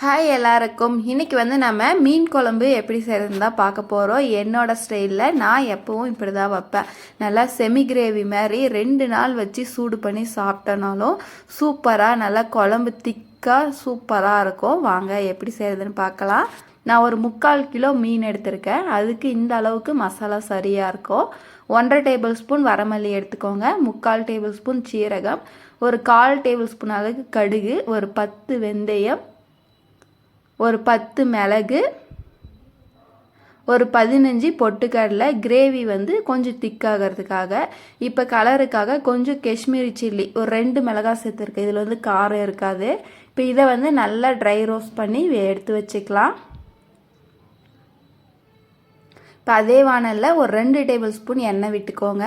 Hi எல்லாருக்கும். இன்றைக்கி நம்ம மீன் குழம்பு எப்படி செய்கிறதுன்னு தான் பார்க்க போகிறோம். என்னோடய ஸ்டைலில் நான் எப்போவும் இப்படி தான் வைப்பேன். நல்லா செமி கிரேவி மாதிரி 2 நாள் வச்சு சூடு பண்ணி சாப்பிட்டனாலும் சூப்பராக நல்லா குழம்பு திக்காக சூப்பராக இருக்கும். வாங்க எப்படி செய்கிறதுன்னு பார்க்கலாம். நான் ஒரு 3/4 கிலோ மீன் எடுத்திருக்கேன். அதுக்கு இந்த அளவுக்கு மசாலா சரியாக இருக்கும். 1.5 டேபிள் ஸ்பூன் வரமல்லி எடுத்துக்கோங்க, 3/4 டேபிள் ஸ்பூன் சீரகம், ஒரு 1/4 டேபிள் ஸ்பூன் அளவுக்கு கடுகு, ஒரு 10 வெந்தயம், ஒரு 10 மிளகு, ஒரு 15 பொட்டுக்கடலை. கிரேவி கொஞ்சம் திக்காகிறதுக்காக. இப்போ கலருக்காக கொஞ்சம் காஷ்மீரி சில்லி ஒரு 2 மிளகாய் சேர்த்துருக்கு. இதில் காரம் இருக்காது. இப்போ இதை நல்லா ட்ரை ரோஸ்ட் பண்ணி எடுத்து வச்சுக்கலாம். இப்போ அதே வானலில் ஒரு 2 டேபிள் ஸ்பூன் எண்ணெய் விட்டுக்கோங்க.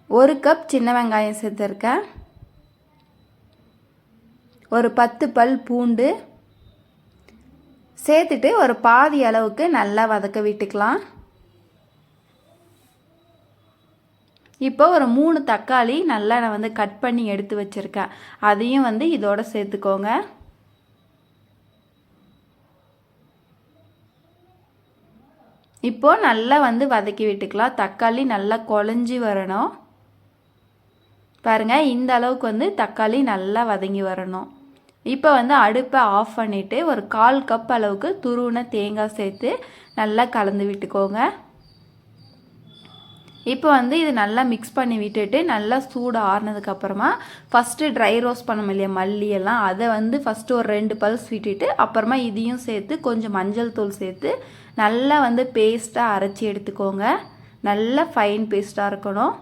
1 கப் சின்ன வெங்காயம் சேர்த்துருக்கேன், ஒரு 10 பல் பூண்டு சேர்த்துட்டு ஒரு பாதி அளவுக்கு நல்லா வதக்க விட்டுக்கலாம். இப்போ ஒரு 3 தக்காளி நல்லா நான் கட் பண்ணி எடுத்து வச்சுருக்கேன். அதையும் இதோட சேர்த்துக்கோங்க. இப்போது நல்லா வதக்கி விட்டுக்கலாம். தக்காளி நல்லா குழஞ்சி வரணும். பாருங்கள், இந்த அளவுக்கு தக்காளி நல்லா வதங்கி வரணும். இப்போ அடுப்பை ஆஃப் பண்ணிவிட்டு ஒரு 1/4 கப் அளவுக்கு துருவின தேங்காய் சேர்த்து நல்லா கலந்து விட்டுக்கோங்க. இப்போ இது நல்லா மிக்ஸ் பண்ணி விட்டுட்டு நல்லா சூடு ஆறுனதுக்கப்புறமா ஃபஸ்ட்டு ட்ரை ரோஸ்ட் பண்ணோம் இல்லையா மல்லியெல்லாம், அதை ஃபஸ்ட்டு ஒரு 2 பல்ஸ் விட்டுட்டு அப்புறமா இதையும் சேர்த்து கொஞ்சம் மஞ்சள் தூள் சேர்த்து நல்லா பேஸ்ட்டாக அரைச்சி எடுத்துக்கோங்க. நல்லா ஃபைன் பேஸ்ட்டாக இருக்கணும்.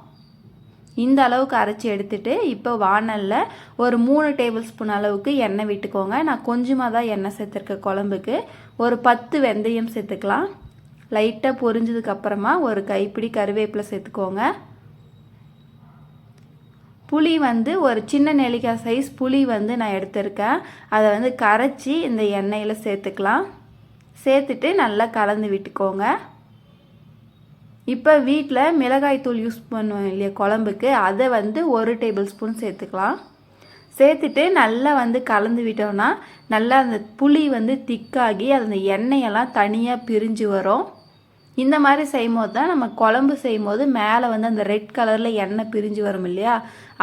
இந்த அளவுக்கு அரைச்சி எடுத்துட்டு இப்போ வானலில் ஒரு 3 டேபிள் ஸ்பூன் அளவுக்கு எண்ணெய் விட்டுக்கோங்க. நான் கொஞ்சமாக தான் எண்ணெய் சேர்த்துருக்கேன் குழம்புக்கு. ஒரு 10 வெந்தயம் சேர்த்துக்கலாம். லைட்டாக பொரிஞ்சதுக்கப்புறமா ஒரு கைப்பிடி கருவேப்பிலை சேர்த்துக்கோங்க. புளி ஒரு சின்ன நெல்லிக்காய் சைஸ் புளி நான் எடுத்திருக்கேன். அதை கரைச்சி இந்த எண்ணெயில் சேர்த்துக்கலாம். சேர்த்துட்டு நல்லா கலந்து விட்டுக்கோங்க. இப்போ வீட்டில் மிளகாய்த்தூள் யூஸ் பண்ணுவோம் இல்லையா குழம்புக்கு, அதை 1 டேபிள் ஸ்பூன் சேர்த்துக்கலாம். சேர்த்துட்டு நல்லா கலந்து விட்டோம்னா நல்லா அந்த புளி திக்காகி அந்த எண்ணெயெல்லாம் தனியாக பிரிஞ்சு வரும். இந்த மாதிரி செய்யும்போது தான் நம்ம குழம்பு செய்யும்போது மேலே அந்த ரெட் கலரில் எண்ணெய் பிரிஞ்சு வரும் இல்லையா,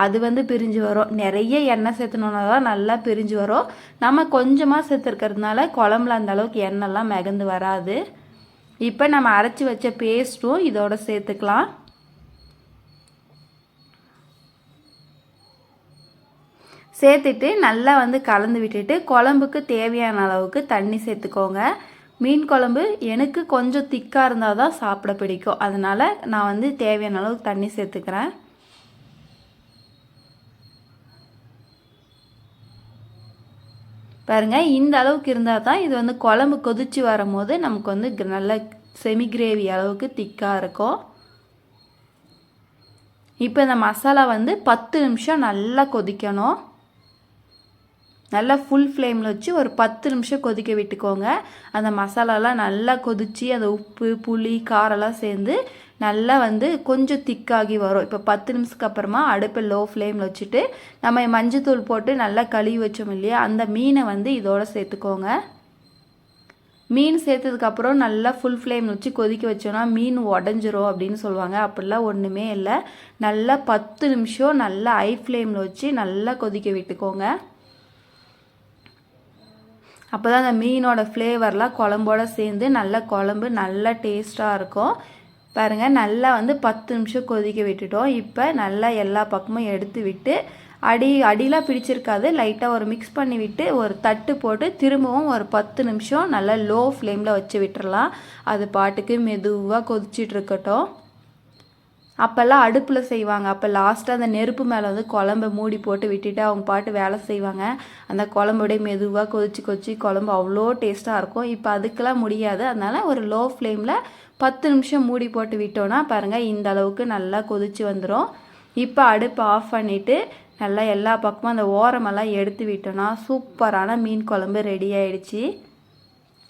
அது பிரிஞ்சு வரும். நிறைய எண்ணெய் சேர்த்துனோன்னா தான் நல்லா பிரிஞ்சு வரும். நம்ம கொஞ்சமாக சேர்த்துருக்கிறதுனால குழம்புல அந்த அளவுக்கு எண்ணெய்லாம் மிதந்து வராது. இப்போ நம்ம அரைச்சி வச்ச பேஸ்ட்டும் இதோட சேர்த்துக்கலாம். சேர்த்துட்டு நல்லா கலந்து விட்டுட்டு குழம்புக்கு தேவையான அளவுக்கு தண்ணி சேர்த்துக்கோங்க. மீன் குழம்பு எனக்கு கொஞ்சம் திக்காக இருந்தால் தான் சாப்பிட பிடிக்கும். அதனால் நான் தேவையான அளவுக்கு தண்ணி சேர்த்துக்கிறேன். பாருங்கள், இந்த அளவுக்கு இருந்தால் தான் இது குழம்பு கொதித்து வரும்போது நமக்கு நல்ல செமி கிரேவி அளவுக்கு திக்காக இருக்கும். இப்போ இந்த மசாலா 10 நிமிஷம் நல்லா கொதிக்கணும். நல்லா ஃபுல் ஃப்ளேமில் வச்சு ஒரு 10 நிமிஷம் கொதிக்க விட்டுக்கோங்க. அந்த மசாலாலாம் நல்லா கொதித்து அந்த உப்பு புளி காரெல்லாம் சேர்ந்து நல்லா கொஞ்சம் திக்காகி வரும். இப்போ 10 நிமிஷத்துக்கு அப்புறமா அடுப்பை லோ ஃப்ளேமில் வச்சுட்டு நம்ம மஞ்சத்தூள் போட்டு நல்லா கழுவி வச்சோம் இல்லையா, அந்த மீனை இதோட சேர்த்துக்கோங்க. மீன் சேர்த்ததுக்கப்புறம் நல்லா ஃபுல் ஃப்ளேம் வச்சு கொதிக்க வச்சோன்னா மீன் உடஞ்சிரும் அப்படின்னு சொல்லுவாங்க. அப்படிலாம் ஒன்றுமே இல்லை. நல்லா 10 நிமிஷம் நல்லா ஹை ஃப்ளேமில் வச்சு நல்லா கொதிக்க விட்டுக்கோங்க. அப்போ தான் அந்த மீனோட ஃப்ளேவர்லாம் குழம்போட சேர்ந்து நல்லா குழம்பு நல்லா டேஸ்ட்டாக இருக்கும். பாருங்கள், நல்லா 10 நிமிஷம் கொதிக்க விட்டுட்டோம். இப்போ நல்லா எல்லா பக்கமும் எடுத்து விட்டு அடியெலாம் பிடிச்சிருக்காது, லைட்டாக ஒரு மிக்ஸ் பண்ணி விட்டு ஒரு தட்டு போட்டு திரும்பவும் ஒரு 10 நிமிஷம் நல்லா லோ ஃப்ளேமில் வச்சு விட்டுறலாம். அது பாட்டுக்கு மெதுவாக கொதிச்சிட்ருக்கட்டும். அப்போல்லாம் அடுப்பில் செய்வாங்க. அப்போ லாஸ்ட்டாக அந்த நெருப்பு மேலே குழம்பை மூடி போட்டு விட்டுட்டு அவங்க பாட்டு வேலை செய்வாங்க. அந்த குழம்போடைய மெதுவாக கொதிச்சு குழம்பு அவ்வளோ டேஸ்ட்டாக இருக்கும். இப்போ அதுக்கெல்லாம் முடியாது. அதனால் ஒரு லோ ஃப்ளேமில் 10 நிமிஷம் மூடி போட்டு விட்டோன்னா பாருங்கள் இந்த அளவுக்கு நல்லா கொதிச்சு வந்துடும். இப்போ அடுப்பு ஆஃப் பண்ணிவிட்டு நல்லா எல்லா பக்கமும் அந்த ஓரமெல்லாம் எடுத்து விட்டோன்னா சூப்பரான மீன் குழம்பு ரெடி ஆகிடுச்சி.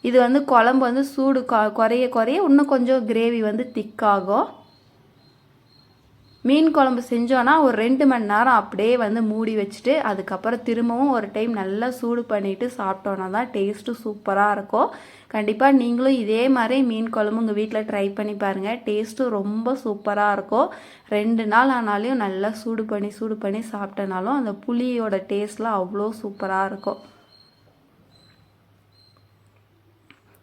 இது குழம்பு சூடு குறைய இன்னும் கொஞ்சம் கிரேவி திக்காகும். மீன் குழம்பு செஞ்சோன்னா ஒரு 2 மணி நேரம் அப்படியே வந்து மூடி வச்சுட்டு அதுக்கப்புறம் திரும்பவும் ஒரு டைம் நல்லா சூடு பண்ணிவிட்டு சாப்பிட்டோன்னா தான் டேஸ்ட்டு சூப்பராக இருக்கும். கண்டிப்பாக நீங்களும் இதே மாதிரி மீன் குழம்பு உங்கள் வீட்டில் ட்ரை பண்ணி பாருங்கள். டேஸ்ட்டு ரொம்ப சூப்பராக இருக்கும். 2 நாள் ஆனாலையும் நல்லா சூடு பண்ணி சாப்பிட்டனாலும் அந்த புளியோட டேஸ்ட்லாம் அவ்வளோ சூப்பராக இருக்கும்.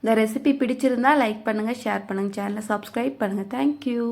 இந்த ரெசிபி பிடிச்சிருந்தா லைக் பண்ணுங்கள், ஷேர் பண்ணுங்கள், சேனலை சப்ஸ்கிரைப் பண்ணுங்கள். தேங்க்யூ.